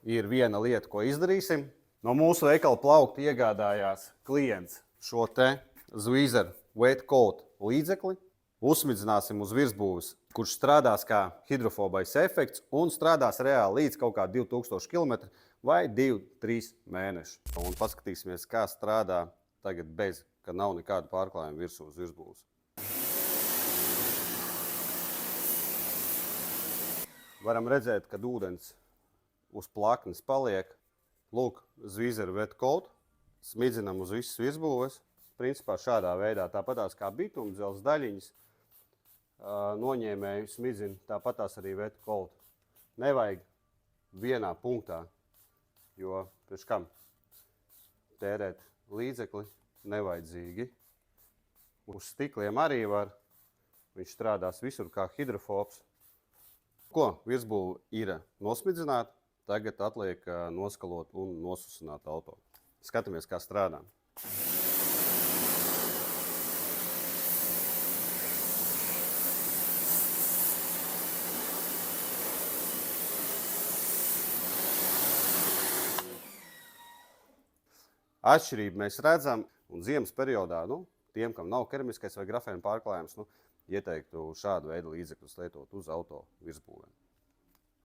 ir viena lieta, ko izdarīsim. No mūsu veikala plaukta iegādājās klients šo te Zvizer Wet Coat līdzekli. Uzsmidzināsim uz virsbūves, kurš strādās kā hidrofobais efekts un strādās reāli līdz kaut kā 2000 km vai 2-3 mēneši. Un paskatīsimies, kā strādā tagad bez, ka nav nekādu pārklājumu virsū uz virsbūves. Varam redzēt, ka ūdens uz plaknes paliek. Lūk, Zvizer Wet Coat. Smidzinam uz visas virsbūves. Principā šādā veidā, tāpatās kā bitumdzeles daļiņas, noņēmēju smidzina, tāpatās arī Wet Coat. Nevajag vienā punktā, jo pēc kam tērēt līdzekli nevajadzīgi. Uz stikliem arī var, viņš strādās visur kā hidrofobs. Ko virsbūve ir nosmidzināta, tagad atliek noskalot un nosusināt auto. Skatāmies, kā strādā. Atšķirību mēs redzam, un ziemas periodā, tiem, kam nav keramiskais vai grafēna pārklājums, ieteiktu šādu veidu līdzekļus lietot uz auto virsbūvēm.